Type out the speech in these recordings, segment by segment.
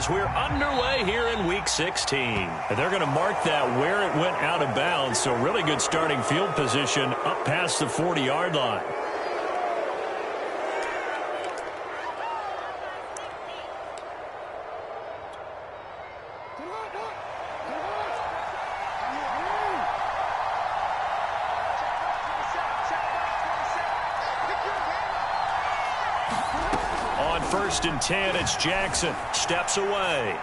as we're underway here in Week 16. And they're going to mark that where it went out of bounds, so really good starting field position up past the 40-yard line. First and 10, it's Jackson. Steps away.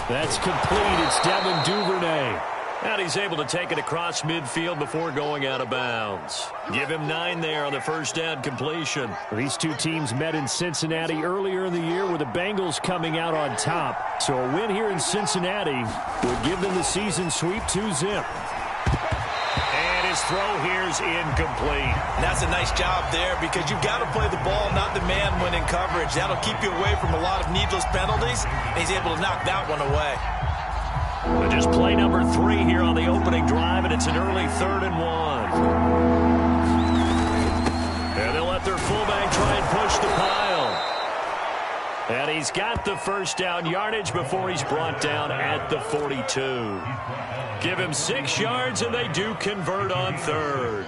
That's complete. It's Devin Duvernay. And he's able to take it across midfield before going out of bounds. Give him 9 there on the first down completion. These two teams met in Cincinnati earlier in the year with the Bengals coming out on top. So a win here in Cincinnati would give them the season sweep 2-zip. His throw here's incomplete. And that's a nice job there because you've got to play the ball, not the man when in coverage. That'll keep you away from a lot of needless penalties, and he's able to knock that one away. But just play number 3 here on the opening drive, and it's an early 3rd and 1. And they'll let their fullback try and push the pile. And he's got the first down yardage before he's brought down at the 42. Give him 6 yards, and they do convert on 3rd.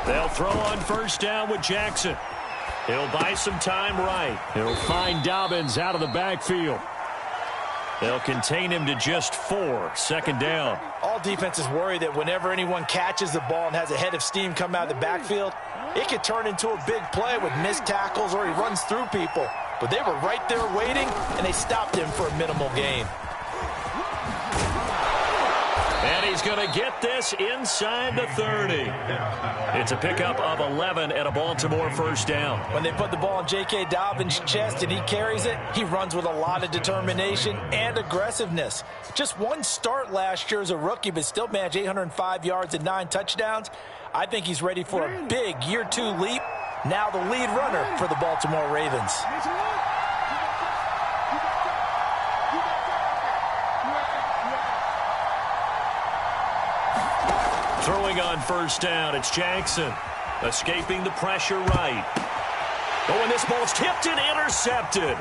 They'll throw on first down with Jackson. He'll buy some time right. He'll find Dobbins out of the backfield. They'll contain him to just 4, second down. All defenses worry that whenever anyone catches the ball and has a head of steam come out of the backfield, it could turn into a big play with missed tackles or he runs through people. But they were right there waiting, and they stopped him for a minimal gain. And he's going to get this inside the 30. It's a pickup of 11 and a Baltimore first down. When they put the ball in J.K. Dobbins' chest and he carries it, he runs with a lot of determination and aggressiveness. Just one start last year as a rookie, but still managed 805 yards and 9 touchdowns. I think he's ready for a big year 2 leap. Now the lead runner for the Baltimore Ravens. Throwing on first down, it's Jackson. Escaping the pressure right. Oh, and this ball's tipped and intercepted.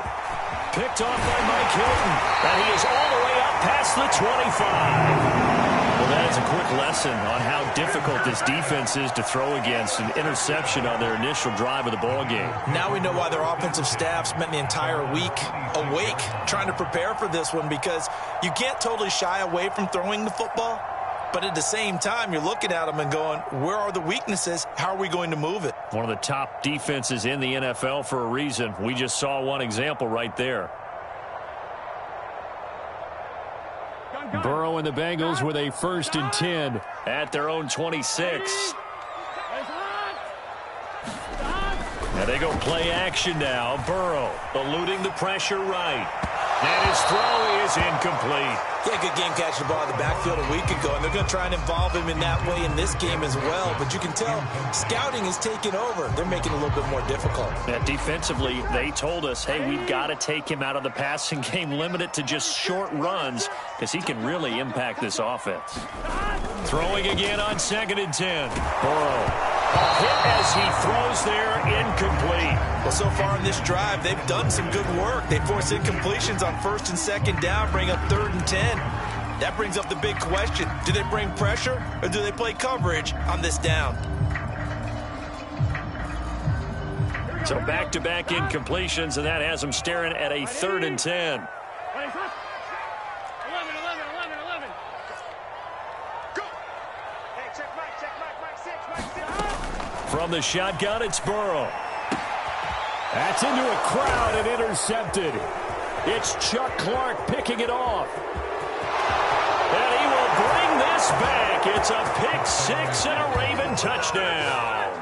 Picked off by Mike Hilton. And he is all the way up past the 25. Well, that is a quick lesson on how difficult this defense is to throw against. An interception on their initial drive of the ball game. Now we know why their offensive staff spent the entire week awake trying to prepare for this one, because you can't totally shy away from throwing the football. But at the same time, you're looking at them and going, where are the weaknesses? How are we going to move it? One of the top defenses in the NFL for a reason. We just saw one example right there. Burrow and the Bengals with a 1st and 10 at their own 26. And they go play action now. Burrow eluding the pressure right. And his throw is incomplete. Yeah, good game catching the ball in the backfield a week ago, and they're going to try and involve him in that way in this game as well. But you can tell scouting is taking over. They're making it a little bit more difficult. Yeah, defensively, they told us, hey, we've got to take him out of the passing game, limit it to just short runs, because he can really impact this offense. Throwing again on 2nd and 10. Burrow. A hit as he throws there, incomplete. Well, so far in this drive, they've done some good work. They force incompletions on 1st and 2nd down, bring up 3rd and 10. That brings up the big question. Do they bring pressure or do they play coverage on this down? So back-to-back incompletions, and that has them staring at a 3rd and 10. From the shotgun, it's Burrow. That's into a crowd and intercepted. It's Chuck Clark picking it off. And he will bring this back. It's a pick 6 and a Raven touchdown.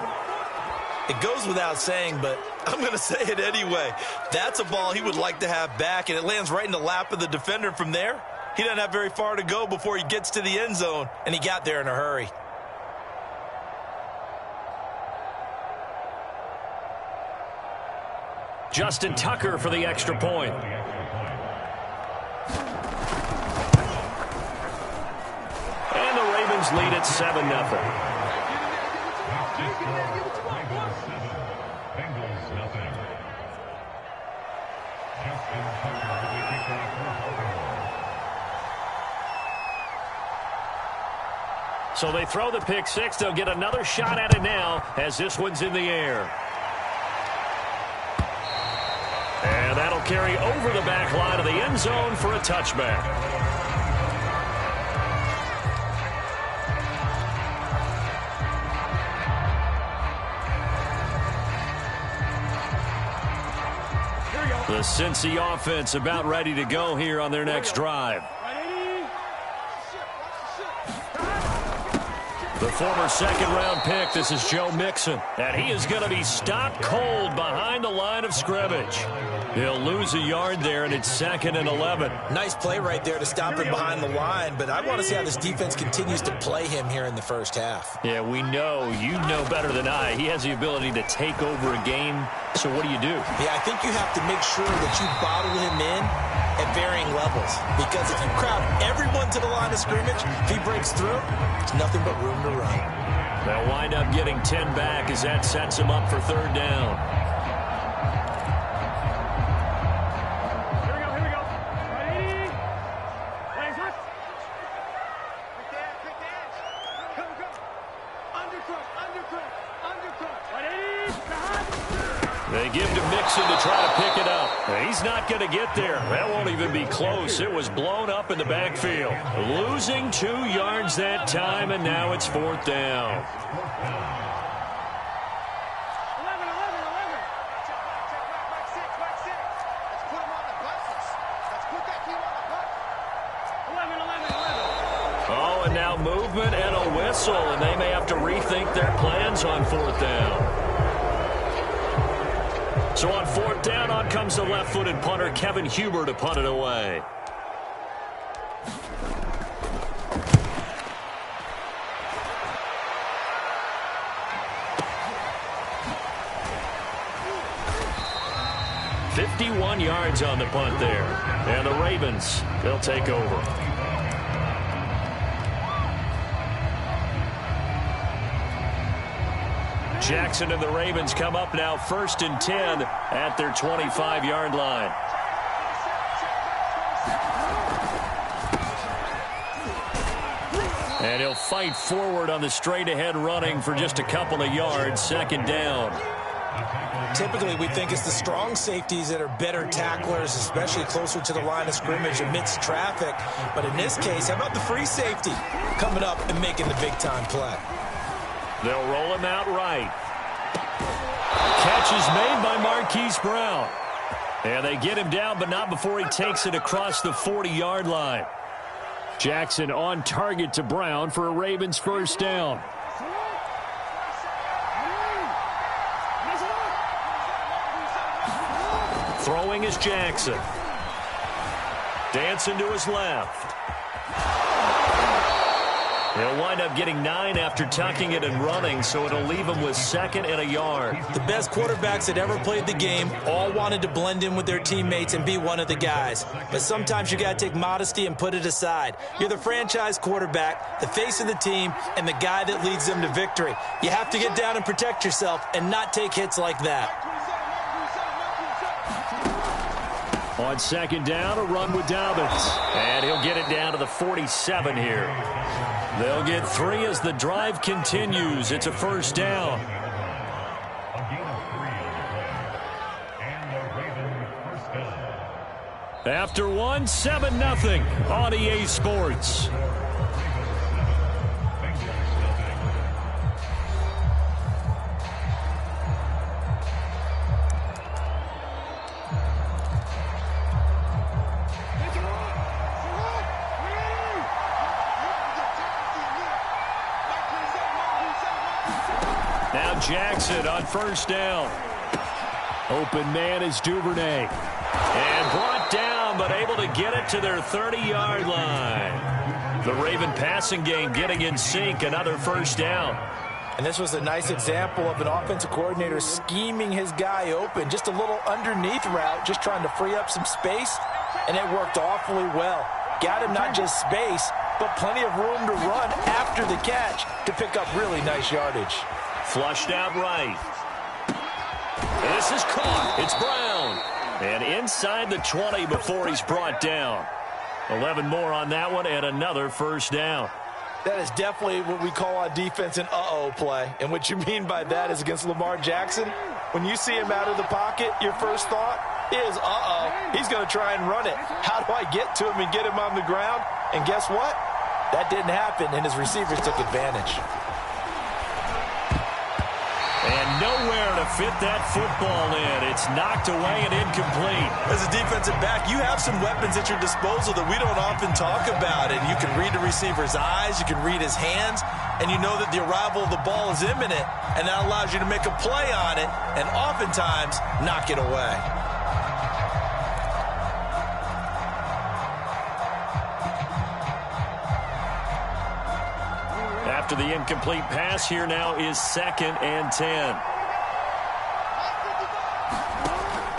It goes without saying, but I'm going to say it anyway. That's a ball he would like to have back, and it lands right in the lap of the defender from there. He doesn't have very far to go before he gets to the end zone, and he got there in a hurry. Justin Tucker for the extra point. And the Ravens Ravens lead at 7-0. So they throw the pick six. They'll get another shot at it now as this one's in the air. And that'll carry over the back line of the end zone for a touchback. The Cincy offense about ready to go here on their next drive. The former second-round pick, this is Joe Mixon. And he is going to be stopped cold behind the line of scrimmage. He'll lose a yard there, and it's 2nd and 11. Nice play right there to stop him behind the line, but I want to see how this defense continues to play him here in the first half. Yeah, we know. You know better than I. He has the ability to take over a game, so what do? Yeah, I think you have to make sure that you bottle him in at varying levels, because if you crowd everyone to the line of scrimmage, if he breaks through, it's nothing but room to run. They'll wind up getting 10 back as that sets him up for third down. Here we go. Ready? Plays it. Quick dash. Go. Undercut. Ready? They give to Mixon to try to pick it up. He's not going to get there. That won't even be close. It was blown up in the backfield. Losing 2 yards that time, and now it's 4th down. 11. Check back 6. Let's put him on the buses. Let's put that team on the bus. 11. Oh, and now movement and a whistle, and they may have to rethink their plans on 4th down. So on 4th down, on comes the left-footed punter, Kevin Huber, to punt it away. "51 yards on the punt there. And the Ravens, they'll take over. Jackson and the Ravens come up now 1st and 10 at their 25-yard line. And he'll fight forward on the straight-ahead running for just a couple of yards, 2nd down. Typically, we think it's the strong safeties that are better tacklers, especially closer to the line of scrimmage amidst traffic. But in this case, how about the free safety coming up and making the big-time play? They'll roll him out right. Catch is made by Marquise Brown. And they get him down, but not before he takes it across the 40-yard line. Jackson on target to Brown for a Ravens 1st down. Throwing is Jackson. Dancing to his left. He'll wind up getting 9 after tucking it and running, so it'll leave him with 2nd and a yard. The best quarterbacks that ever played the game all wanted to blend in with their teammates and be one of the guys. But sometimes you got to take modesty and put it aside. You're the franchise quarterback, the face of the team, and the guy that leads them to victory. You have to get down and protect yourself and not take hits like that. On 2nd down, a run with Dobbins. And he'll get it down to the 47 here. They'll get 3 as the drive continues. It's a 1st down. After 1, 7-0 on EA Sports. Jackson on 1st down. Open man is Duvernay. And brought down, but able to get it to their 30-yard line. The Raven passing game getting in sync, another 1st down. And this was a nice example of an offensive coordinator scheming his guy open. Just a little underneath route, just trying to free up some space, and it worked awfully well. Got him not just space, but plenty of room to run after the catch to pick up really nice yardage. Flushed out right. This is caught. It's Brown. And inside the 20 before he's brought down. 11 more on that one and another first down. That is definitely what we call on defense an uh-oh play. And what you mean by that is against Lamar Jackson, when you see him out of the pocket, your first thought is, uh-oh, he's going to try and run it. How do I get to him and get him on the ground? And guess what? That didn't happen, and his receivers took advantage. And nowhere to fit that football in. It's knocked away and incomplete. As a defensive back, you have some weapons at your disposal that we don't often talk about. And you can read the receiver's eyes, you can read his hands, and you know that the arrival of the ball is imminent, and that allows you to make a play on it and oftentimes knock it away. After the incomplete pass, here now is 2nd and 10.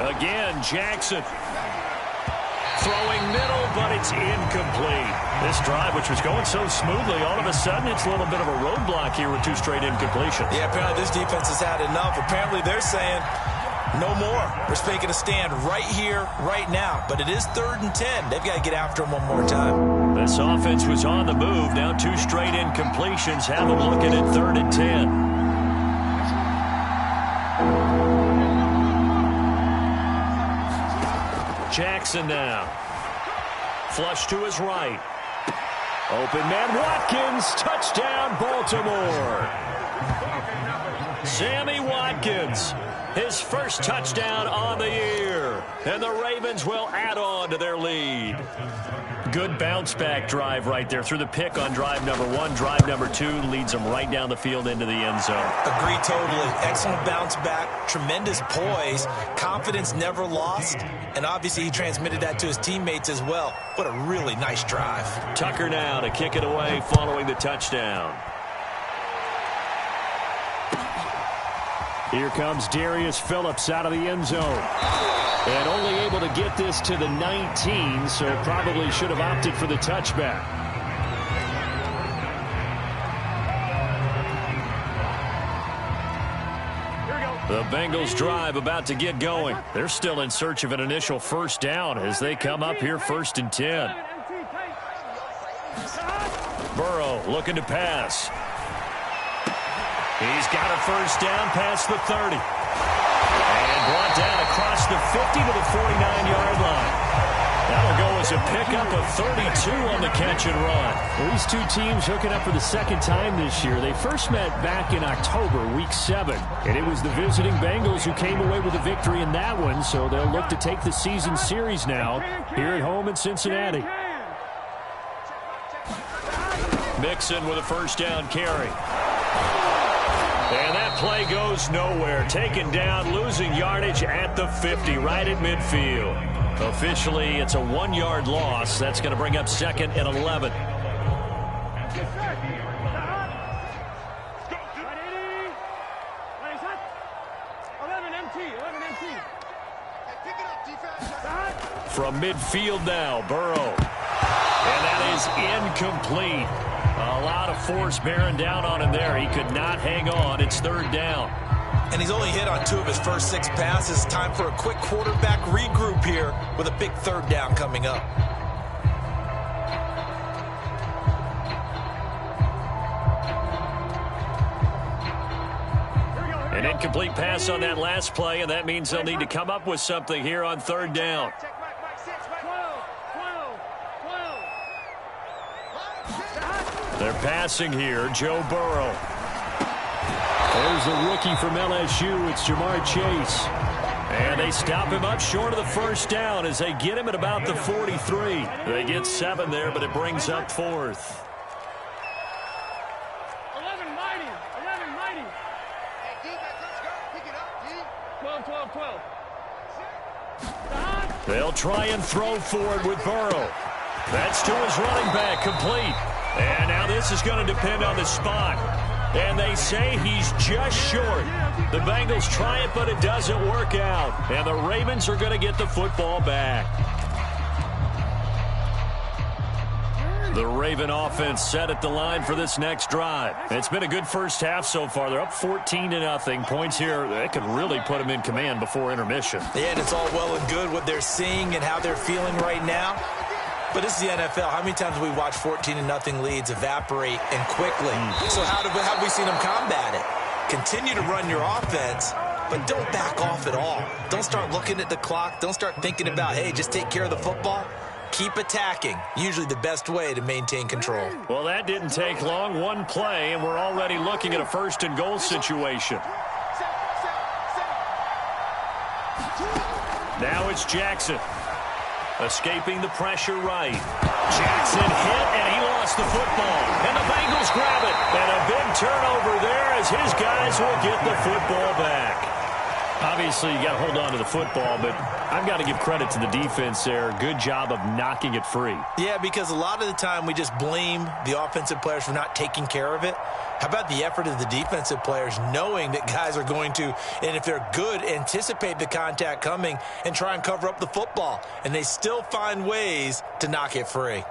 Again, Jackson. Throwing middle, but it's incomplete. This drive, which was going so smoothly, all of a sudden it's a little bit of a roadblock here with 2 straight incompletions. Yeah, apparently this defense has had enough. Apparently they're saying, no more. We're making a stand right here, right now. But it is 3rd and 10. They've got to get after him one more time. This offense was on the move. Now 2 straight incompletions have them looking at 3rd and 10. Jackson now. Flush to his right. Open man Watkins. Touchdown Baltimore. Sammy Watkins. His first touchdown on the year. And the Ravens will add on to their lead. Good bounce-back drive right there. Through the pick on drive number 1. Drive number 2 leads them right down the field into the end zone. Agree totally. Excellent bounce-back. Tremendous poise. Confidence never lost. And obviously he transmitted that to his teammates as well. What a really nice drive. Tucker now to kick it away following the touchdown. Here comes Darius Phillips out of the end zone. And only able to get this to the 19, so probably should have opted for the touchback. The Bengals drive about to get going. They're still in search of an initial first down as they come up here 1st and 10. Burrow looking to pass. He's got a first down past the 30. And brought down across the 50 to the 49-yard line. That'll go as a pickup of 32 on the catch and run. Well, these 2 teams hooking up for the 2nd time this year. They first met back in October, week 7. And it was the visiting Bengals who came away with a victory in that one, so they'll look to take the season series now here at home in Cincinnati. Mixon with a first down carry. And that play goes nowhere. Taken down, losing yardage at the 50, right at midfield. Officially, it's a 1-yard loss. That's going to bring up 2nd and 11. From midfield now, Burrow. And that is incomplete. A lot of force bearing down on him there. He could not hang on. It's 3rd down. And he's only hit on 2 of his first 6 passes. Time for a quick quarterback regroup here with a big 3rd down coming up. An incomplete pass on that last play, and that means they'll need to come up with something here on 3rd down. They're passing here, Joe Burrow. There's the rookie from LSU. It's Jamar Chase. And they stop him up short of the first down as they get him at about the 43. They get 7 there, but it brings up 4th. 11 mighty. 11 mighty. Hey, defense, let's go. Pick it up, D. 12. They'll try and throw forward with Burrow. That's to his running back, complete. And now this is going to depend on the spot. And they say he's just short. The Bengals try it, but it doesn't work out. And the Ravens are going to get the football back. The Raven offense set at the line for this next drive. It's been a good first half so far. They're up 14-0. Points here that could really put them in command before intermission. Yeah, and it's all well and good what they're seeing and how they're feeling right now. But this is the NFL. How many times have we watched 14-0 leads evaporate and quickly? So how have we seen them combat it? Continue to run your offense, but don't back off at all. Don't start looking at the clock. Don't start thinking about, hey, just take care of the football. Keep attacking. Usually the best way to maintain control. Well, that didn't take long. One play, and we're already looking at a first-and-goal situation. Now it's Jackson. Escaping the pressure right. Jackson hit, and he lost the football. And the Bengals grab it. And a big turnover there as his guys will get the football back. Obviously, you got to hold on to the football, but I've got to give credit to the defense there. Good job of knocking it free. Yeah, because a lot of the time we just blame the offensive players for not taking care of it. How about the effort of the defensive players knowing that guys are going to, and if they're good, anticipate the contact coming and try and cover up the football. And they still find ways to knock it free.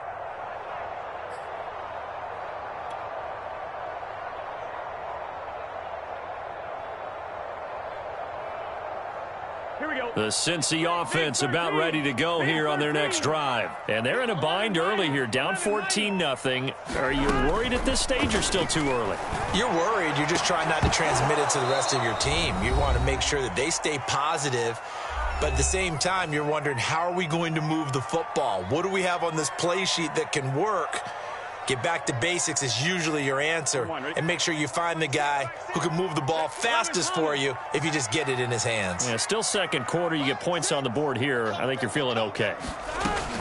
The Cincy offense about ready to go here on their next drive. And they're in a bind early here, down 14-0. Are you worried at this stage or still too early? You're worried. You're just trying not to transmit it to the rest of your team. You want to make sure that they stay positive. But at the same time, you're wondering, how are we going to move the football? What do we have on this play sheet that can work? Get back to basics is usually your answer. And make sure you find the guy who can move the ball fastest for you if you just get it in his hands. Yeah, still second quarter. You get points on the board here. I think you're feeling okay.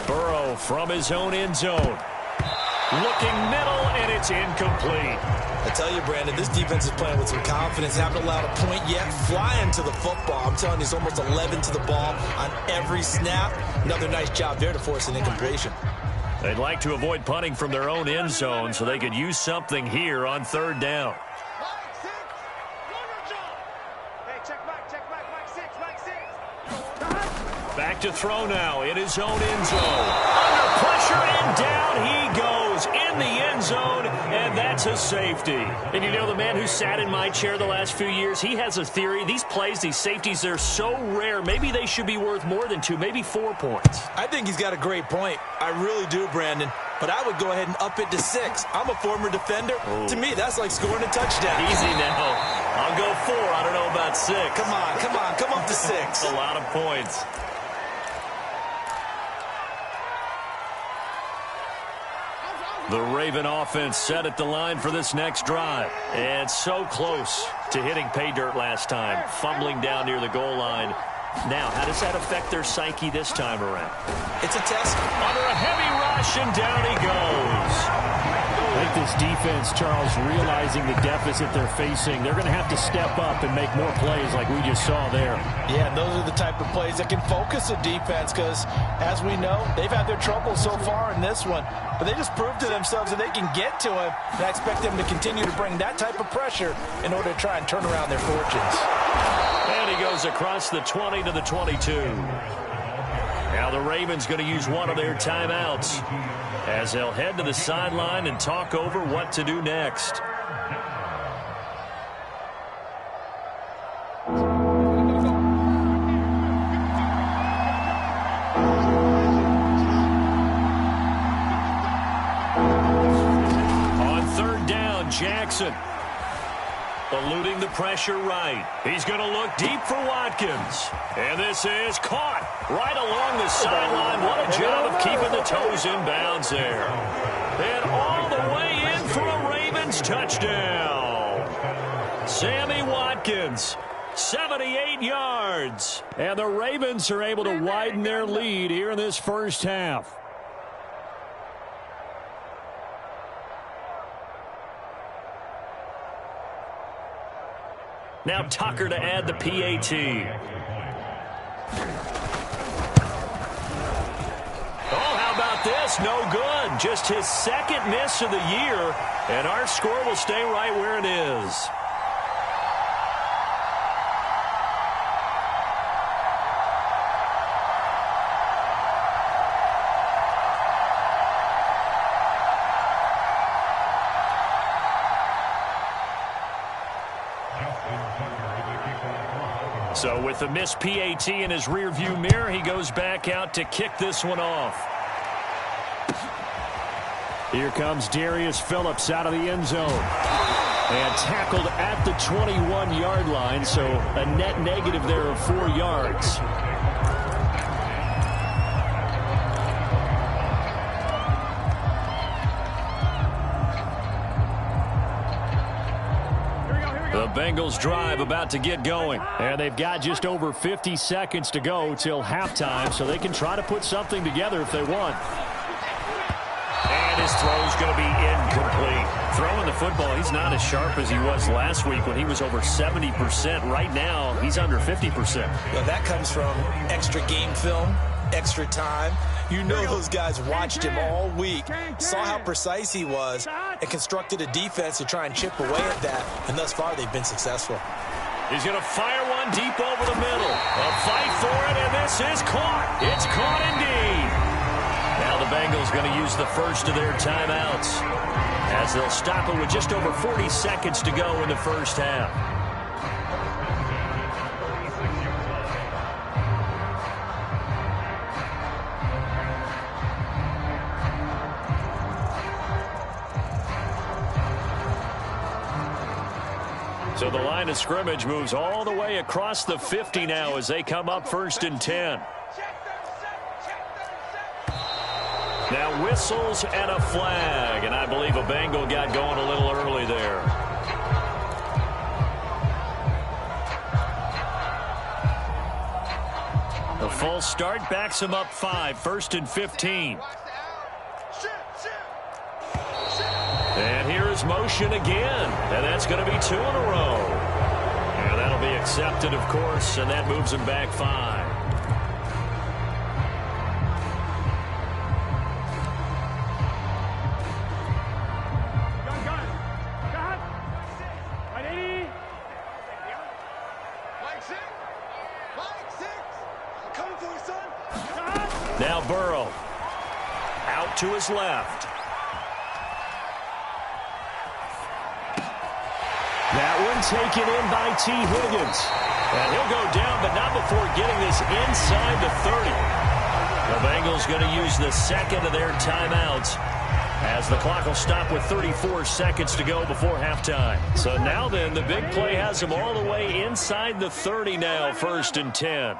Burrow from his own end zone. Looking middle, and it's incomplete. I tell you, Brandon, this defense is playing with some confidence. Haven't allowed a point yet. Flying to the football. I'm telling you, it's almost 11 to the ball on every snap. Another nice job there to force an incompletion. They'd like to avoid punting from their own end zone so they could use something here on third down. Back to throw now in his own end zone. Under pressure and down he goes in the end zone, and that's a safety. And you know, the man who sat in my chair the last few years, he has a theory. These plays, these safeties, they're so rare. Maybe they should be worth more than 2, maybe 4 points. I think he's got a great point. I really do, Brandon. But I would go ahead and up it to 6. I'm a former defender. Ooh. To me, that's like scoring a touchdown. Easy now. I'll go 4. I don't know about 6. Come on. Come up to 6. A lot of points. The Raven offense set at the line for this next drive. And so close to hitting pay dirt last time. Fumbling down near the goal line. Now, how does that affect their psyche this time around? It's a test. Under a heavy rush, and down he goes. I think this defense, Charles, realizing the deficit they're facing, they're going to have to step up and make more plays like we just saw there. Yeah, and those are the type of plays that can focus a defense because, as we know, they've had their trouble so far in this one. But they just proved to themselves that they can get to him, and I expect them to continue to bring that type of pressure in order to try and turn around their fortunes. And he goes across the 20 to the 22. Now the Ravens going to use one of their timeouts as they'll head to the sideline and talk over what to do next. On third down, Jackson. Eluding the pressure right. He's going to look deep for Watkins. And this is caught right along the sideline. What a job of keeping the toes in bounds there. And all the way in for a Ravens touchdown. Sammy Watkins, 78 yards. And the Ravens are able to widen their lead here in this first half. Now Tucker to add the PAT. Oh, how about this? No good. Just his second miss of the year, and our score will stay right where it is. So with the missed PAT in his rearview mirror, he goes back out to kick this one off. Here comes Darius Phillips out of the end zone. And tackled at the 21-yard line, so a net negative there of 4 yards. The Bengals drive about to get going. And they've got just over 50 seconds to go till halftime, so they can try to put something together if they want. And his throw's going to be incomplete. Throwing the football, he's not as sharp as he was last week when he was over 70%. Right now, he's under 50%. Well, that comes from extra game film, extra time. You know those guys watched him all week, saw how precise he was, and constructed a defense to try and chip away at that, and thus far they've been successful. He's going to fire one deep over the middle. A fight for it, and this is caught. It's caught indeed. Now the Bengals going to use the first of their timeouts as they'll stop it with just over 40 seconds to go in the first half. So the line of scrimmage moves all the way across the 50 now as they come up 1st and 10. Now whistles and a flag, and I believe a Bengal got going a little early there. The full start backs him up 5, 1st and 15. And here is motion again, and that's going to be 2 in a row. And that'll be accepted, of course, and that moves him back 5. Now Burrow out to his left. That one taken in by T. Higgins. And he'll go down, but not before getting this inside the 30. The Bengals going to use the second of their timeouts as the clock will stop with 34 seconds to go before halftime. So now then, the big play has them all the way inside the 30 now, 1st and 10.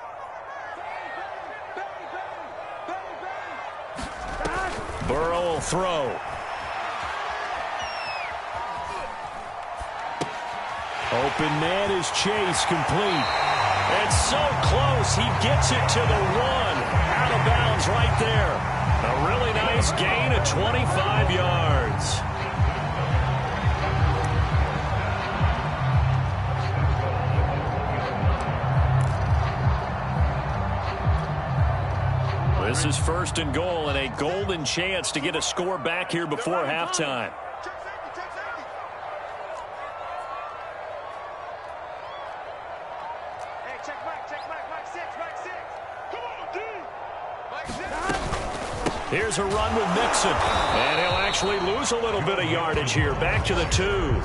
Burrow will throw. Open man is Chase, complete. And so close, he gets it to the 1. Out of bounds right there. A really nice gain of 25 yards. This is 1st and goal and a golden chance to get a score back here before halftime. Here's a run with Mixon. And he'll actually lose a little bit of yardage here. Back to the 2.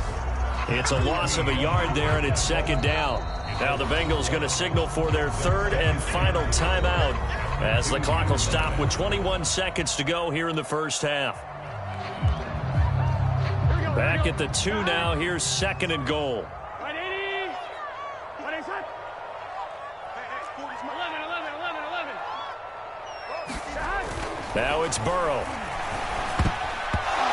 It's a loss of a yard there, and it's 2nd down. Now the Bengals going to signal for their 3rd and final timeout as the clock will stop with 21 seconds to go here in the first half. Back at the 2 now. Here's 2nd and goal. Now it's Burrow.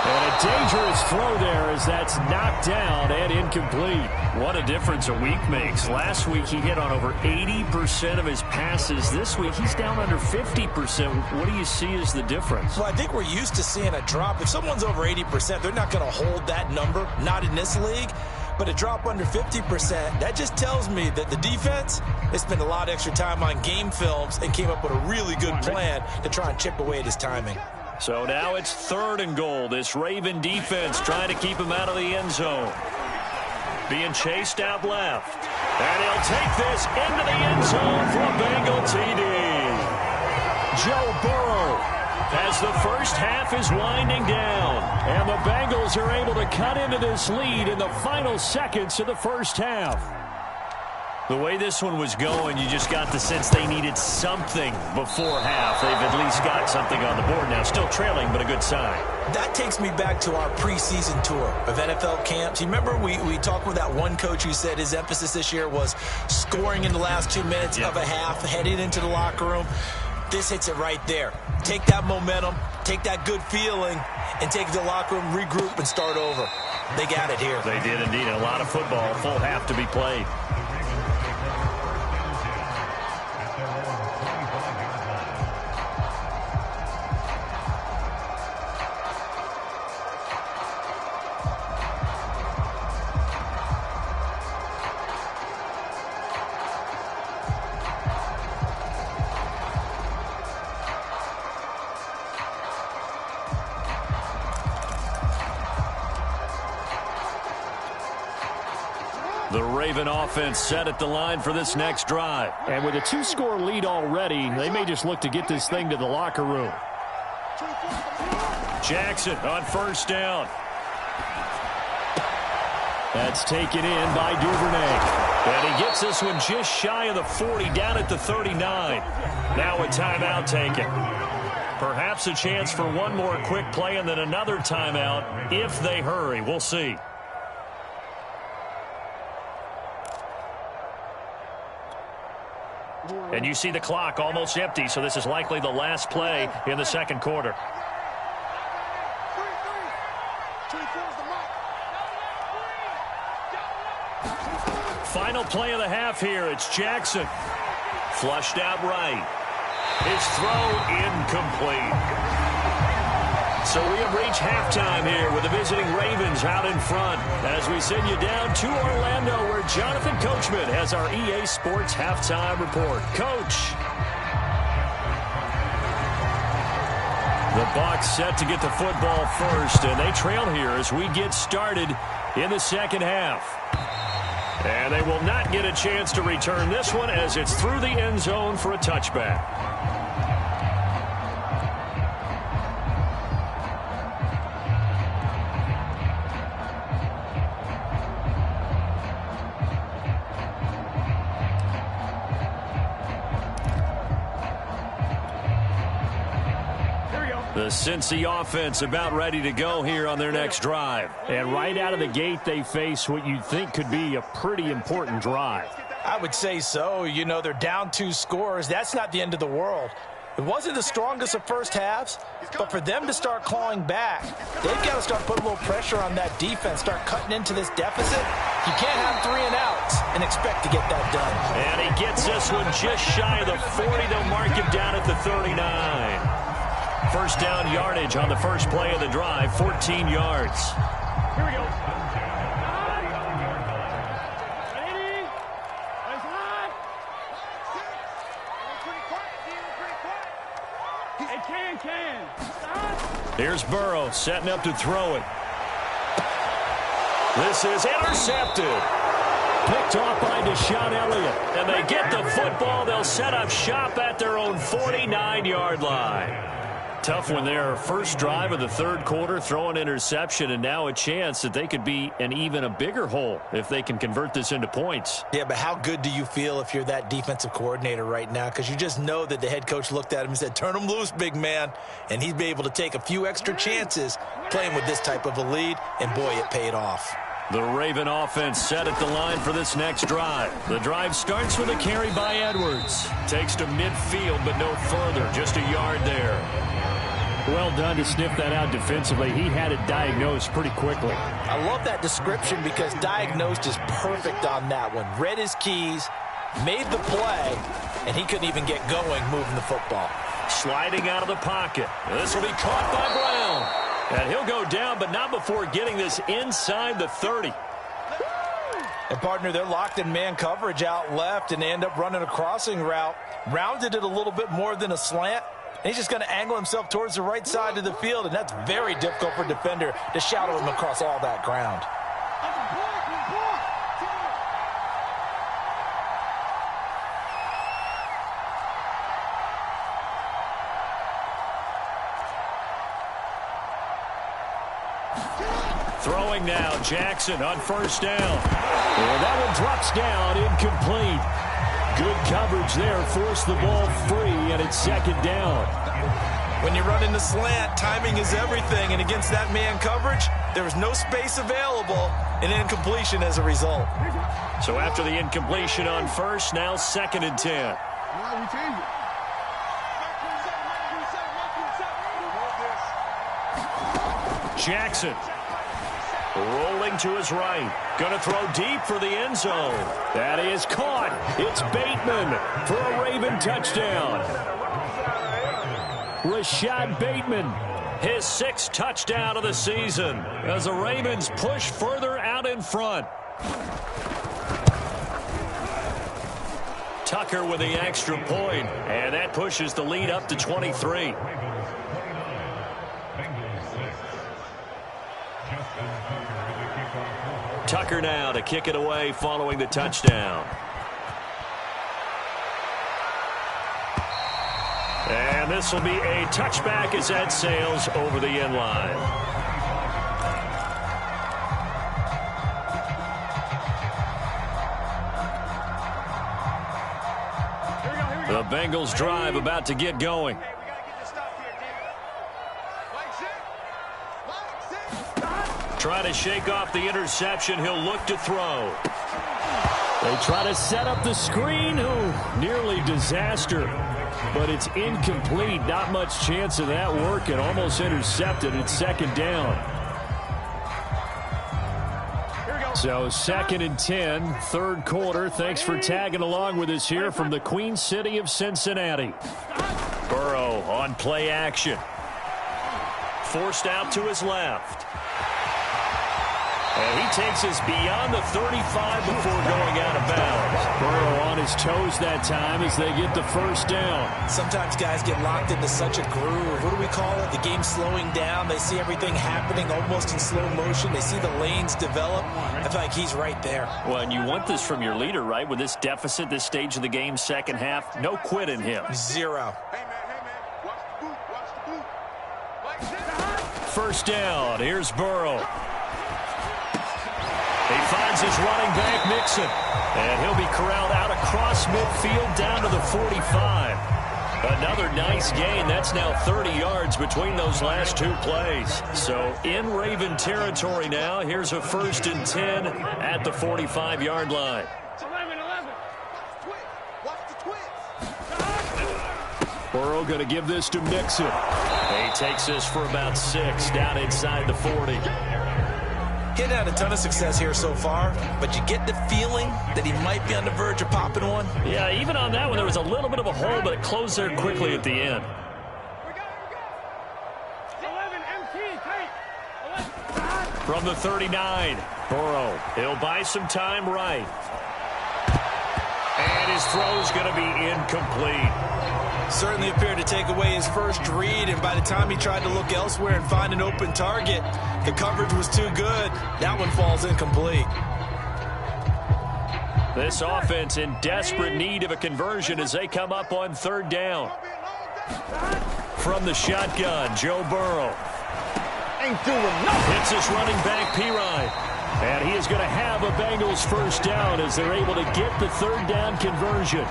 And a dangerous throw there as that's knocked down and incomplete. What a difference a week makes. Last week he hit on over 80% of his passes. This week he's down under 50%. What do you see as the difference? Well, I think we're used to seeing a drop. If someone's over 80%, they're not going to hold that number. Not in this league. But a drop under 50%, that just tells me that the defense has spent a lot of extra time on game films and came up with a really good plan to try and chip away at his timing. So now it's 3rd and goal. This Raven defense trying to keep him out of the end zone. Being chased out left. And he'll take this into the end zone for a Bengal TD. Joe Burrow as the first half is winding down. And the Bengals are able to cut into this lead in the final seconds of the first half. The way this one was going, you just got the sense they needed something before half. They've at least got something on the board now. Still trailing, but a good sign. That takes me back to our preseason tour of NFL camps. You remember we talked with that one coach who said his emphasis this year was scoring in the last 2 minutes of a half, heading into the locker room. This hits it right there. Take that momentum, take that good feeling, and take it to the locker room, regroup, and start over. They got it here. They did indeed. A lot of football, full half to be played. The Raven offense set at the line for this next drive. And with a 2-score lead already, they may just look to get this thing to the locker room. Jackson on first down. That's taken in by Duvernay. And he gets this one just shy of the 40, down at the 39. Now a timeout taken. Perhaps a chance for one more quick play and then another timeout if they hurry. We'll see. And you see the clock almost empty, so this is likely the last play in the second quarter. Final play of the half here. It's Jackson. Flushed out right. His throw incomplete. So we have reached halftime here with the visiting Ravens out in front as we send you down to Orlando where Jonathan Coachman has our EA Sports halftime report. Coach. The Bucs set to get the football first, and they trail here as we get started in the second half. And they will not get a chance to return this one as it's through the end zone for a touchback. The Cincy offense about ready to go here on their next drive. And right out of the gate, they face what you'd think could be a pretty important drive. I would say so. You know, they're down 2 scores. That's not the end of the world. It wasn't the strongest of first halves, but for them to start clawing back, they've got to start putting a little pressure on that defense, start cutting into this deficit. You can't have 3 and outs and expect to get that done. And he gets this one just shy of the 40. They'll mark him down at the 39. First down yardage on the first play of the drive, 14 yards. Here we go. Ready? Baseline. Pretty quiet. Hey, can. Here's Burrow setting up to throw it. This is intercepted. Picked off by Deshaun Elliott. And they get the football. They'll set up shop at their own 49-yard line. Tough one there. First drive of the third quarter, throw an interception, and now a chance that they could be in even a bigger hole if they can convert this into points. Yeah, but how good do you feel if you're that defensive coordinator right now? Because you just know that the head coach looked at him and said, turn him loose, big man. And he'd be able to take a few extra chances playing with this type of a lead, and boy, it paid off. The Raven offense set at the line for this next drive. The drive starts with a carry by Edwards. Takes to midfield, but no further. Just a yard there. Well done to sniff that out defensively. He had it diagnosed pretty quickly. I love that description because diagnosed is perfect on that one. Read his keys, made the play, and he couldn't even get going moving the football. Sliding out of the pocket. This will be caught by Brown. And he'll go down, but not before getting this inside the 30. And, partner, they're locked in man coverage out left, and they end up running a crossing route. Rounded it a little bit more than a slant. And he's just going to angle himself towards the right side of the field, and that's very difficult for a defender to shadow him across all that ground. Throwing now, Jackson on first down. And that one drops down, incomplete. Good coverage there, forced the ball free, and it's second down. When you run in the slant, timing is everything, and against that man coverage, there was no space available, and incompletion as a result. So after the incompletion on first, now 2nd and 10. Jackson rolling to his right. Going to throw deep for the end zone. That is caught. It's Bateman for a Raven touchdown. Rashad Bateman. His 6th touchdown of the season as the Ravens push further out in front. Tucker with the extra point, and that pushes the lead up to 23. Tucker now to kick it away following the touchdown. And this will be a touchback as that sails over the end line. The Bengals drive about to get going. Try to shake off the interception. He'll look to throw. They try to set up the screen. Oh, nearly disaster. But it's incomplete. Not much chance of that working. Almost intercepted. It's second down. So 2nd and 10, 3rd quarter. Thanks for tagging along with us here from the Queen City of Cincinnati. Burrow on play action. Forced out to his left. And he takes us beyond the 35 before going out of bounds. Burrow on his toes that time as they get the first down. Sometimes guys get locked into such a groove. What do we call it? The game's slowing down. They see everything happening almost in slow motion. They see the lanes develop. I feel like he's right there. Well, and you want this from your leader, right? With this deficit, this stage of the game, second half, no quit in him. Zero. Hey, man, watch the boot. First down, here's Burrow. He finds his running back, Mixon. And he'll be corralled out across midfield down to the 45. Another nice gain. That's now 30 yards between those last 2 plays. So in Raven territory now. Here's a 1st and 10 at the 45-yard line. 11. Watch the twins. Burrow going to give this to Mixon. He takes this for about 6 down inside the 40. He's had a ton of success here so far, but you get the feeling that he might be on the verge of popping one. Yeah, even on that one, there was a little bit of a hole, but it closed there quickly at the end. We go. 11 MT, tight. From the 39, Burrow, he'll buy some time right. And his throw's going to be incomplete. Certainly appeared to take away his first read, and by the time he tried to look elsewhere and find an open target, the coverage was too good. That one falls incomplete. This offense in desperate need of a conversion as they come up on 3rd down. From the shotgun, Joe Burrow. Ain't doing nothing. Hits his running back, Pirine. And he is going to have a Bengals first down as they're able to get the 3rd down conversion.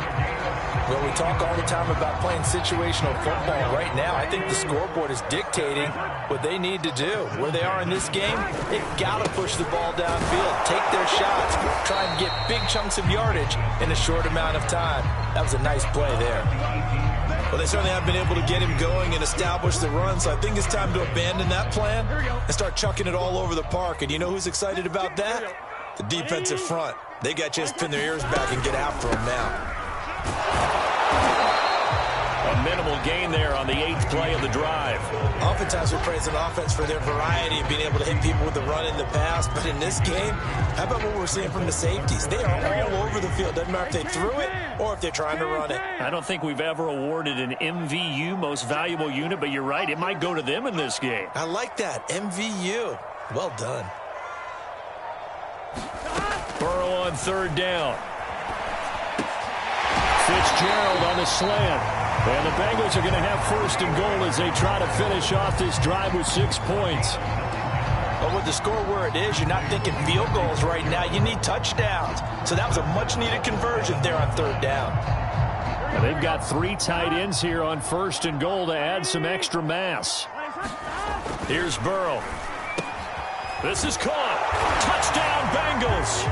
Well, we talk all the time about playing situational football. Right now, I think the scoreboard is dictating what they need to do. Where they are in this game, they've got to push the ball downfield, take their shots, try and get big chunks of yardage in a short amount of time. That was a nice play there. Well, they certainly have been able to get him going and establish the run, so I think it's time to abandon that plan and start chucking it all over the park. And you know who's excited about that? The defensive front. They got a chance to pin their ears back and get after him now. A minimal gain there on the 8th play of the drive. Oftentimes we praise an offense for their variety of being able to hit people with the run in the pass, but in this game, how about what we're seeing from the safeties? They are all over the field. Doesn't matter if they threw it or if they're trying to run it. I don't think we've ever awarded an MVU, most valuable unit, but you're right, it might go to them in this game. I like that, MVU. Well done. Burrow on 3rd down. Fitzgerald on the slant. And the Bengals are going to have 1st and goal as they try to finish off this drive with 6 points. Well, But with the score where it is, you're not thinking field goals right now. You need touchdowns. So that was a much-needed conversion there on third down. And they've got 3 tight ends here on 1st and goal to add some extra mass. Here's Burrow. This is caught. Touchdown, Bengals.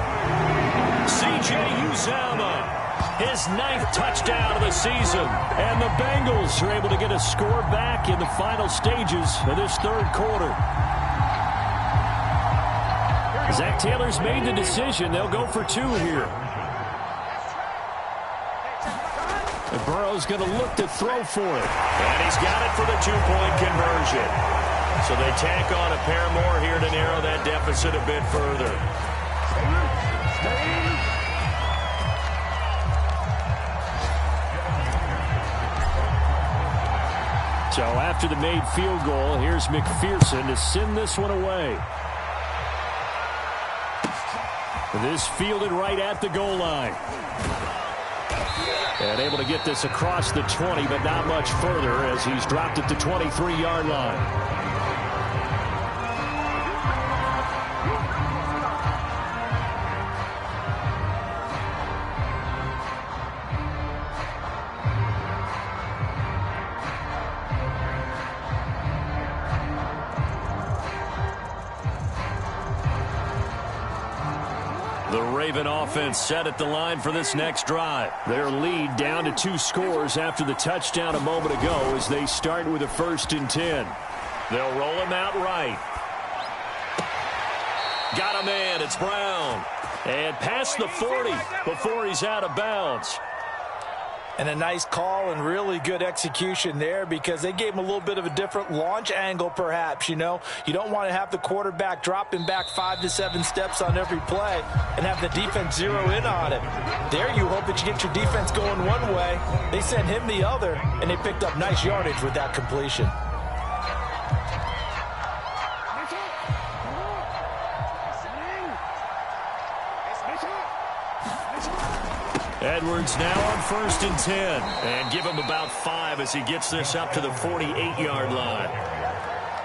C.J. Uzomah. His 9th touchdown of the season. And the Bengals are able to get a score back in the final stages of this 3rd quarter. Zach Taylor's made the decision. They'll go for 2 here. And Burrow's going to look to throw for it. And he's got it for the 2-point conversion. So they tack on a pair more here to narrow that deficit a bit further. So after the made field goal, here's McPherson to send this one away. This fielded right at the goal line. And able to get this across the 20, but not much further as he's dropped at the 23-yard line. The Raven offense set at the line for this next drive. Their lead down to 2 scores after the touchdown a moment ago as they start with a 1st and 10. They'll roll him out right. Got a man. It's Brown. And past the 40 before he's out of bounds. And a nice call and really good execution there because they gave him a little bit of a different launch angle perhaps, you know. You don't want to have the quarterback dropping back 5 to 7 steps on every play and have the defense zero in on it. There you hope that you get your defense going one way. They sent him the other, and they picked up nice yardage with that completion. Edwards now on 1st and 10. And give him about 5 as he gets this up to the 48-yard line.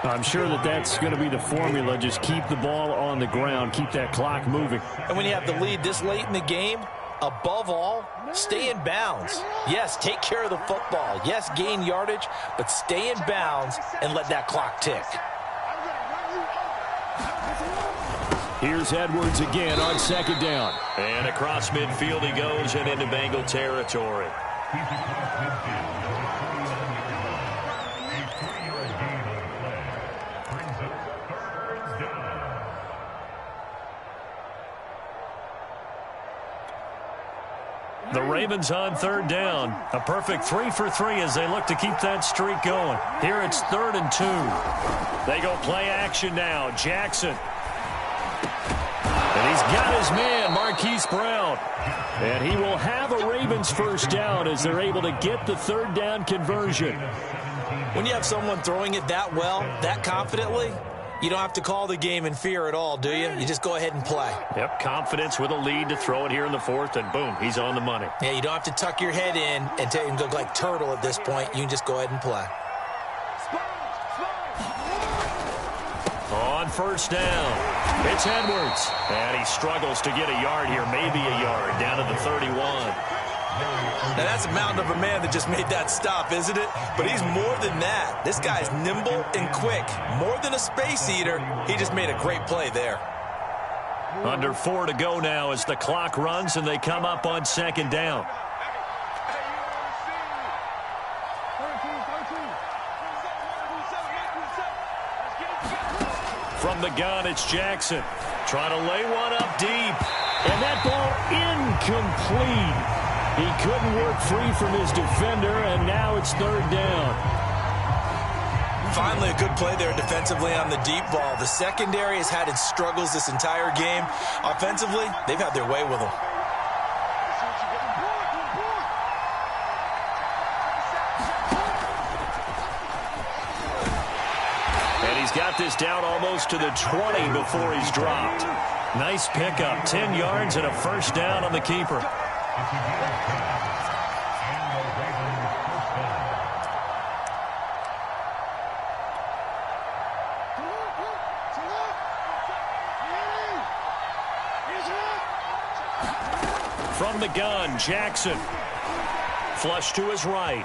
I'm sure that that's going to be the formula. Just keep the ball on the ground. Keep that clock moving. And when you have the lead this late in the game, above all, stay in bounds. Yes, take care of the football. Yes, gain yardage, but stay in bounds and let that clock tick. Here's Edwards again on 2nd down. And across midfield he goes and into Bengal territory. The Ravens on 3rd down. A perfect 3 for 3 as they look to keep that streak going. Here it's 3rd and 2. They go play action now. Jackson. And he's got his man, Marquise Brown. And he will have a Ravens 1st down as they're able to get the 3rd down conversion. When you have someone throwing it that well, that confidently, you don't have to call the game in fear at all, do you? You just go ahead and play. Yep, confidence with a lead to throw it here in the 4th, and boom, he's on the money. Yeah, you don't have to tuck your head in and look like turtle at this point. You can just go ahead and play. On 1st down, it's Edwards. And he struggles to get a yard here, maybe a yard, down to the 31. Now, that's a mountain of a man that just made that stop, isn't it? But he's more than that. This guy's nimble and quick. More than a space eater, he just made a great play there. Under 4 to go now as the clock runs and they come up on 2nd down. From the gun, it's Jackson. Trying to lay one up deep. And that ball incomplete. He couldn't work free from his defender, and now it's 3rd down. Finally, a good play there defensively on the deep ball. The secondary has had its struggles this entire game. Offensively, they've had their way with them. And he's got this down almost to the 20 before he's dropped. Nice pickup, 10 yards and a 1st down on the keeper. From the gun, Jackson. Flush to his right.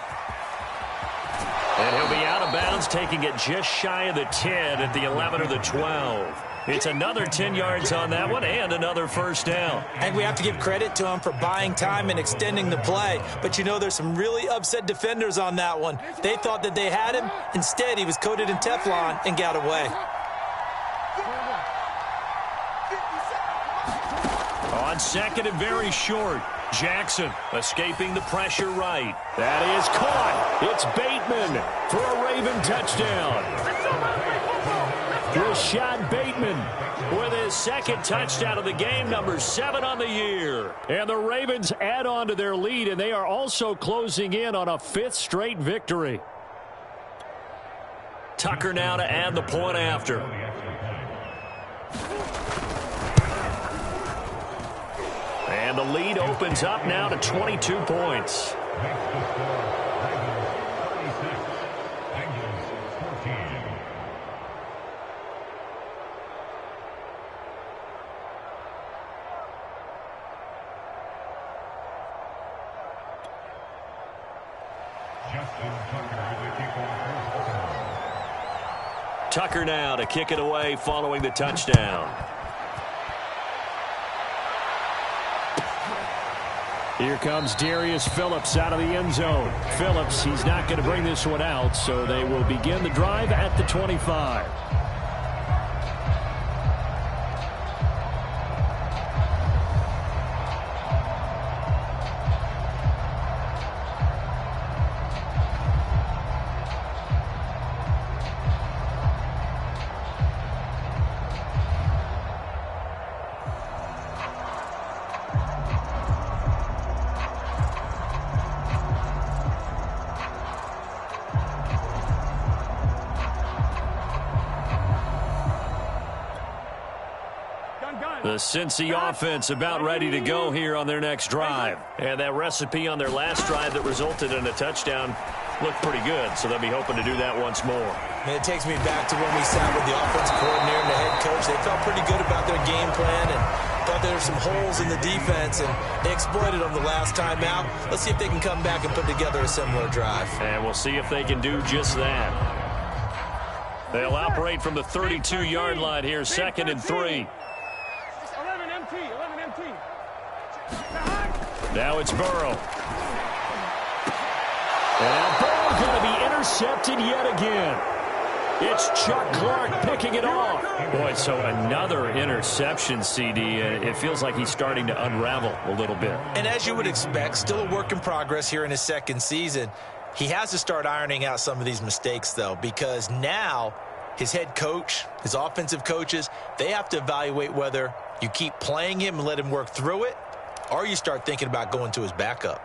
And he'll be out of bounds, taking it just shy of the 10 at the 11 or the 12. It's another 10 yards on that one and another first down. I think we have to give credit to him for buying time and extending the play. But, you know, there's some really upset defenders on that one. They thought that they had him. Instead, he was coated in Teflon and got away. On second and very short, Jackson escaping the pressure right. That is caught. It's Bateman for a Raven touchdown. Rashad Bateman with his second touchdown of the game, number 7 on the year. And the Ravens add on to their lead, and they are also closing in on a 5th straight victory. Tucker now to add the point after. And the lead opens up now to 22 points. Tucker now to kick it away following the touchdown. Here comes Darius Phillips out of the end zone. Phillips, he's not going to bring this one out, so they will begin the drive at the 25. The Cincy offense about ready to go here on their next drive. And that recipe on their last drive that resulted in a touchdown looked pretty good, so they'll be hoping to do that once more. And it takes me back to when we sat with the offensive coordinator and the head coach. They felt pretty good about their game plan and thought there were some holes in the defense, and they exploited them the last time out. Let's see if they can come back and put together a similar drive. And we'll see if they can do just that. They'll operate from the 32-yard line here, 2nd and 3. Now it's Burrow. And Burrow going to be intercepted yet again. It's Chuck Clark picking it off. Boy, so another interception, CD. It feels like he's starting to unravel a little bit. And as you would expect, still a work in progress here in his second season. He has to start ironing out some of these mistakes, though, because now his head coach, his offensive coaches, they have to evaluate whether you keep playing him and let him work through it, or you start thinking about going to his backup.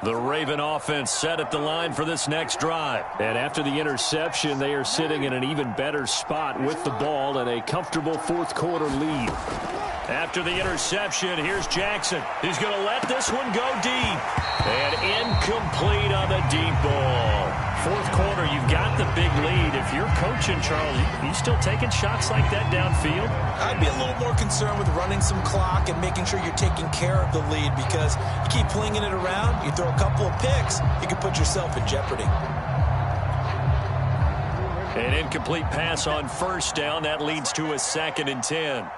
The Raven offense set at the line for this next drive. And after the interception, they are sitting in an even better spot with the ball and a comfortable 4th quarter lead. After the interception, here's Jackson. He's going to let this one go deep. And incomplete on the deep ball. 4th quarter, you've got the big lead. If you're coaching, Charles, you still taking shots like that downfield? I'd be a little more concerned with running some clock and making sure you're taking care of the lead, because you keep flinging it around, you throw a couple of picks, you can put yourself in jeopardy. An incomplete pass on first down. That leads to a 2nd and 10.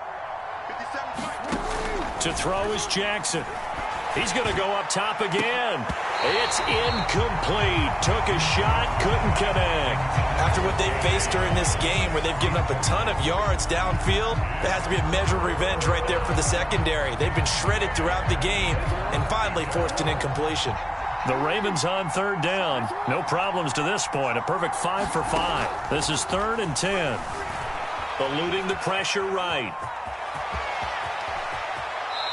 To throw is Jackson. He's going to go up top again. It's incomplete. Took a shot, couldn't connect. After what they've faced during this game, where they've given up a ton of yards downfield, there has to be a measure of revenge right there for the secondary. They've been shredded throughout the game and finally forced an incompletion. The Ravens on 3rd down. No problems to this point. A perfect 5 for 5. This is 3rd and 10. Eluding the pressure right.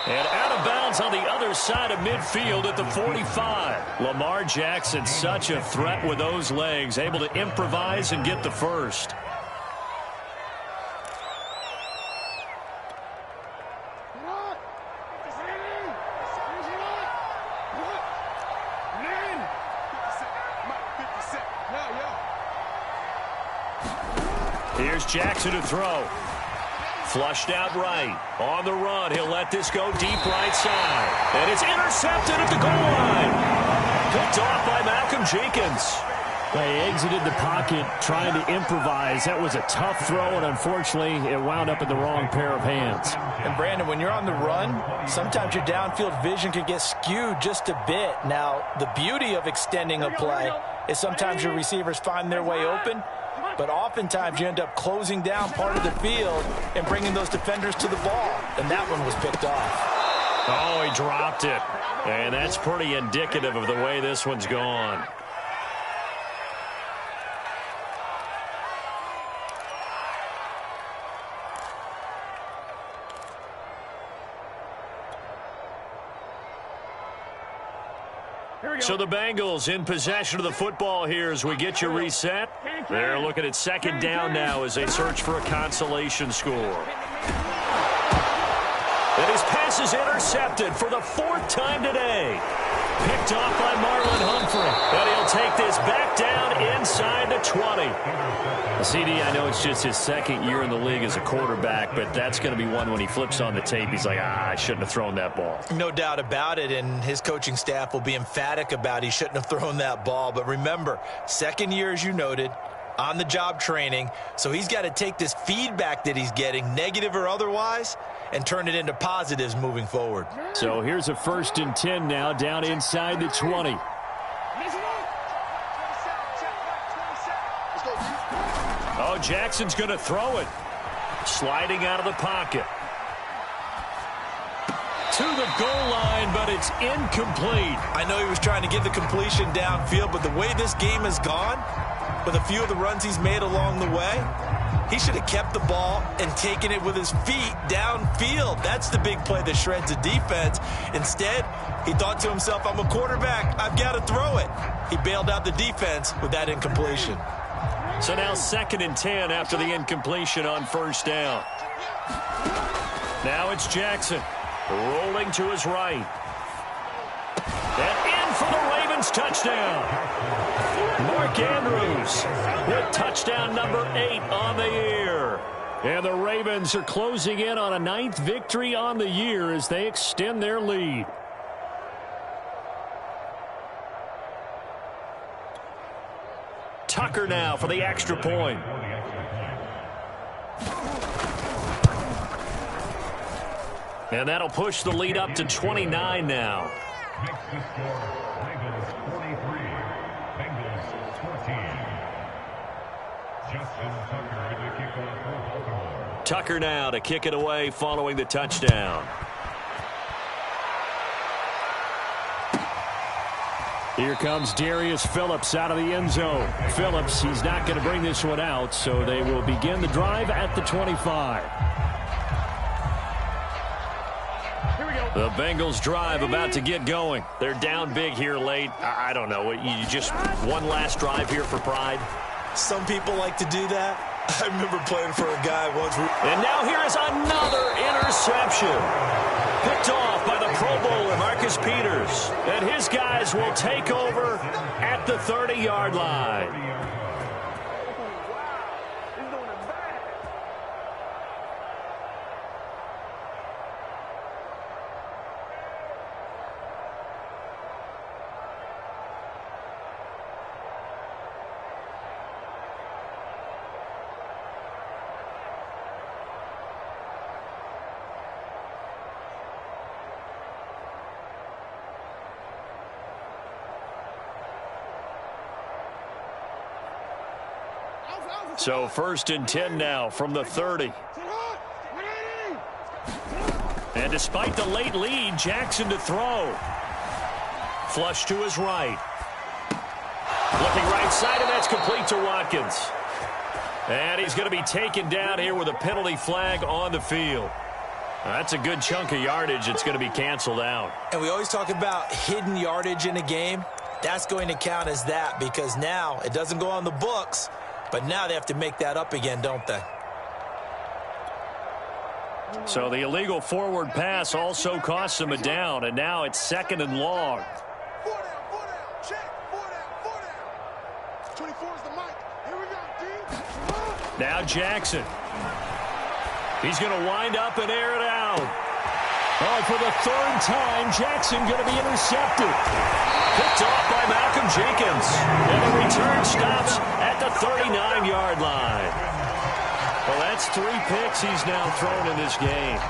And out of bounds on the other side of midfield at the 45. Lamar Jackson, such a threat with those legs, able to improvise and get the first. Here's Jackson to throw. Flushed out right. On the run, he'll let this go deep right side. And it's intercepted at the goal line. Picked off by Malcolm Jenkins. They exited the pocket trying to improvise. That was a tough throw, and unfortunately, it wound up in the wrong pair of hands. And, Brandon, when you're on the run, sometimes your downfield vision can get skewed just a bit. Now, the beauty of extending a play is sometimes your receivers find their way open, but oftentimes you end up closing down part of the field and bringing those defenders to the ball. And that one was picked off. Oh, he dropped it. And that's pretty indicative of the way this one's gone. So the Bengals in possession of the football here as we get you reset. They're looking at second down now as they search for a consolation score. And his pass is intercepted for the 4th time today. Picked off by Marlon Humphrey. And he'll take this back down inside the 20. CD, I know it's just his 2nd year in the league as a quarterback, but that's going to be one when he flips on the tape. He's like, I shouldn't have thrown that ball. No doubt about it, and his coaching staff will be emphatic about he shouldn't have thrown that ball. But remember, 2nd year, as you noted, on-the-job training, so he's got to take this feedback that he's getting, negative or otherwise, and turn it into positives moving forward. So here's a 1st and 10 now, down inside the 20. Oh, Jackson's going to throw it. Sliding out of the pocket. To the goal line, but it's incomplete. I know he was trying to get the completion downfield, but the way this game has gone, with a few of the runs he's made along the way, he should have kept the ball and taken it with his feet downfield. That's the big play that shreds the defense. Instead, he thought to himself, I'm a quarterback. I've got to throw it. He bailed out the defense with that incompletion. So now 2nd and 10 after the incompletion on 1st down. Now it's Jackson rolling to his right. And in for the Ravens touchdown. Mark Andrews with touchdown number 8 on the year. And the Ravens are closing in on a 9th victory on the year as they extend their lead. Tucker now for the extra point. And that'll push the lead up to 29 now. Tucker now to kick it away following the touchdown. Here comes Darius Phillips out of the end zone. Phillips, he's not going to bring this one out, so they will begin the drive at the 25. The Bengals drive about to get going. They're down big here late. I don't know. You just one last drive here for pride? Some people like to do that. I remember playing for a guy once. And now here is another interception. Picked off by the Pro Bowler, Marcus Peters. And his guys will take over at the 30-yard line. So 1st and 10 now from the 30. And despite the late lead, Jackson to throw. Flush to his right. Looking right side, and that's complete to Watkins. And he's going to be taken down here with a penalty flag on the field. That's a good chunk of yardage. It's going to be canceled out. And we always talk about hidden yardage in a game. That's going to count as that because now it doesn't go on the books. But now they have to make that up again, don't they? So the illegal forward pass also costs him a down, and now it's 2nd and long. 4 down, check, 4 down. 24 is the mic. Here we go, D. Now Jackson. He's going to wind up and air it out. Oh, for the third time, Jackson going to be intercepted. Picked off by Malcolm Jenkins. And the return stops at the 39-yard line. Well, that's 3 picks he's now thrown in this game.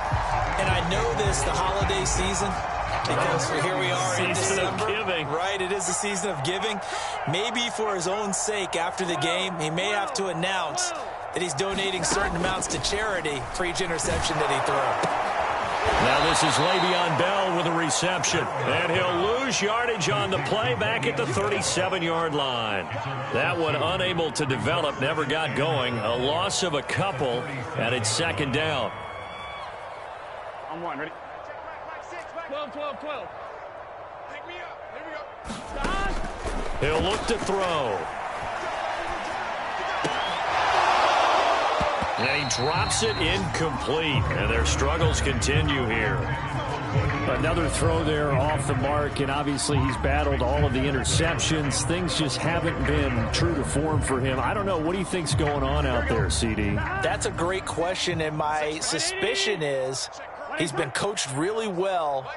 And I know this, the holiday season, because here we are in December. Season of giving. Right, it is the season of giving. Maybe for his own sake after the game, he may have to announce that he's donating certain amounts to charity for each interception that he throws. Now this is Le'Veon Bell with a reception. And he'll lose yardage on the play back at the 37-yard line. That one unable to develop, never got going. A loss of a couple, and it's second down. I'm one, ready? 12, 12, 12. Pick me up. Here we go. Stop. He'll look to throw. And he drops it incomplete. And their struggles continue here. Another throw there off the mark, and obviously he's battled all of the interceptions. Things just haven't been true to form for him. I don't know. What do you think's going on out there, CD? That's a great question, and my suspicion is he's been coached really well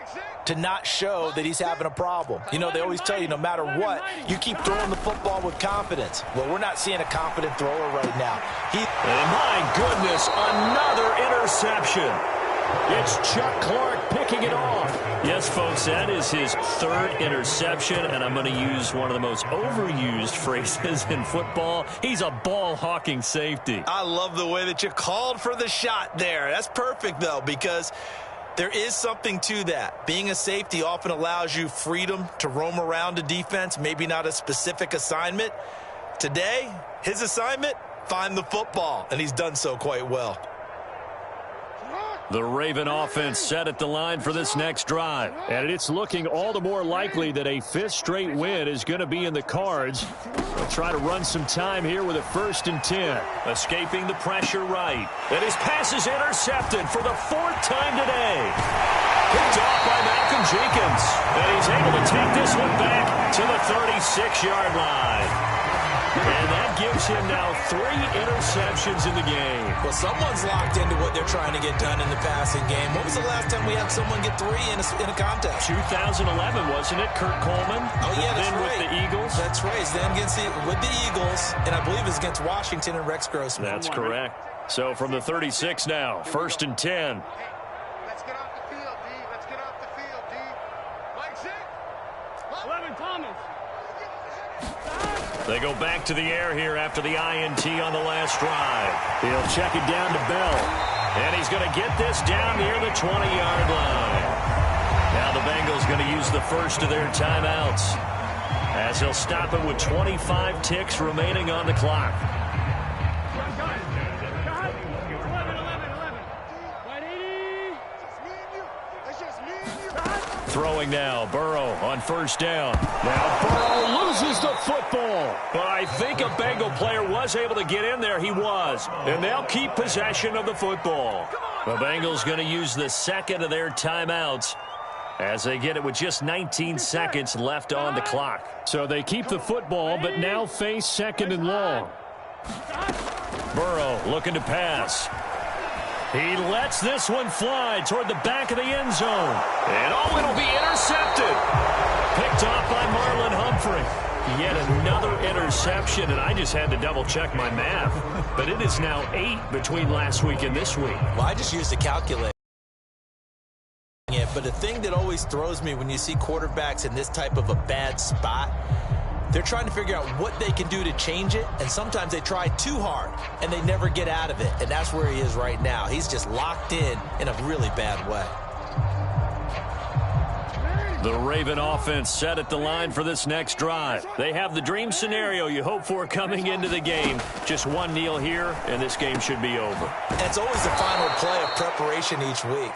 to not show that he's having a problem. You know, they always tell you no matter what, you keep throwing the football with confidence. Well, we're not seeing a confident thrower right now. And my goodness, another interception. It's Chuck Clark picking it off. Yes, folks, that is his 3rd interception, and I'm going to use one of the most overused phrases in football. He's a ball-hawking safety. I love the way that you called for the shot there. That's perfect, though, because there is something to that. Being a safety often allows you freedom to roam around a defense, maybe not a specific assignment. Today, his assignment, find the football, and he's done so quite well. The Raven offense set at the line for this next drive. And it's looking all the more likely that a 5th straight win is going to be in the cards. They'll try to run some time here with a 1st and 10. Escaping the pressure right. And his pass is intercepted for the 4th time today. Picked off by Malcolm Jenkins. And he's able to take this one back to the 36-yard line. And that gives him now 3 interceptions in the game. Well, someone's locked into what they're trying to get done in the passing game. When was the last time we had someone get 3 in a contest? 2011, wasn't it? Kurt Coleman. Oh, yeah, that's then right. With the Eagles. That's right. Then with the Eagles, and I believe it's against Washington and Rex Grossman. That's correct. So from the 36 now, 1st and 10. Let's get off the field, D. Let's get off the field, D. Mike, sit. 11, Thomas. They go back to the air here after the INT on the last drive. He'll check it down to Bell. And he's going to get this down near the 20-yard line. Now the Bengals going to use the first of their timeouts, as he'll stop it with 25 ticks remaining on the clock. Throwing now, Burrow on 1st down. Now Burrow loses the football. But I think a Bengal player was able to get in there. He was. And they'll keep possession of the football. The Bengals going to use the 2nd of their timeouts as they get it with just 19 seconds left on the clock. So they keep the football, but now face 2nd and long. Burrow looking to pass. He lets this one fly toward the back of the end zone. And it'll be intercepted. Picked off by Marlon Humphrey. Yet another interception, and I just had to double-check my math. But it is now 8 between last week and this week. Well, I just used a calculator. But the thing that always throws me when you see quarterbacks in this type of a bad spot, they're trying to figure out what they can do to change it, and sometimes they try too hard, and they never get out of it, and that's where he is right now. He's just locked in a really bad way. The Raven offense set at the line for this next drive. They have the dream scenario you hope for coming into the game. Just one kneel here, and this game should be over. And it's always the final play of preparation each week.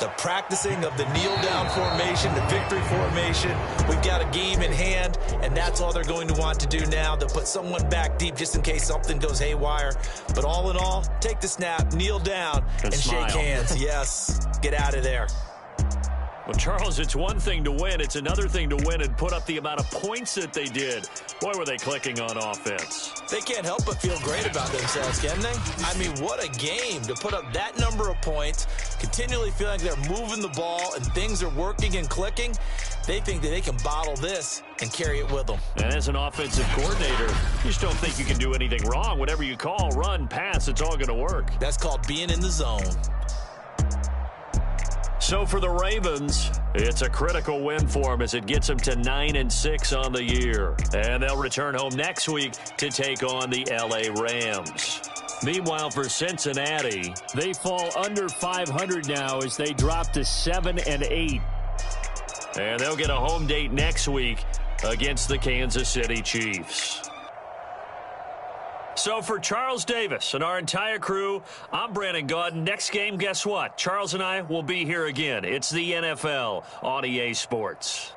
The practicing of the kneel-down formation, the victory formation. We've got a game in hand, and that's all they're going to want to do now. They'll put someone back deep just in case something goes haywire. But all in all, take the snap, kneel down, and smile. shake hands. Yes, get out of there. Well, Charles, it's one thing to win. It's another thing to win and put up the amount of points that they did. Boy, were they clicking on offense. They can't help but feel great about themselves, can they? I mean, what a game to put up that number of points, continually feeling like they're moving the ball and things are working and clicking. They think that they can bottle this and carry it with them. And as an offensive coordinator, you just don't think you can do anything wrong. Whatever you call, run, pass, it's all going to work. That's called being in the zone. So for the Ravens, it's a critical win for them as it gets them to 9-6 on the year. And they'll return home next week to take on the L.A. Rams. Meanwhile, for Cincinnati, they fall under 500 now as they drop to 7-8. And they'll get a home date next week against the Kansas City Chiefs. So for Charles Davis and our entire crew, I'm Brandon Gaudin. Next game, guess what? Charles and I will be here again. It's the NFL on EA Sports.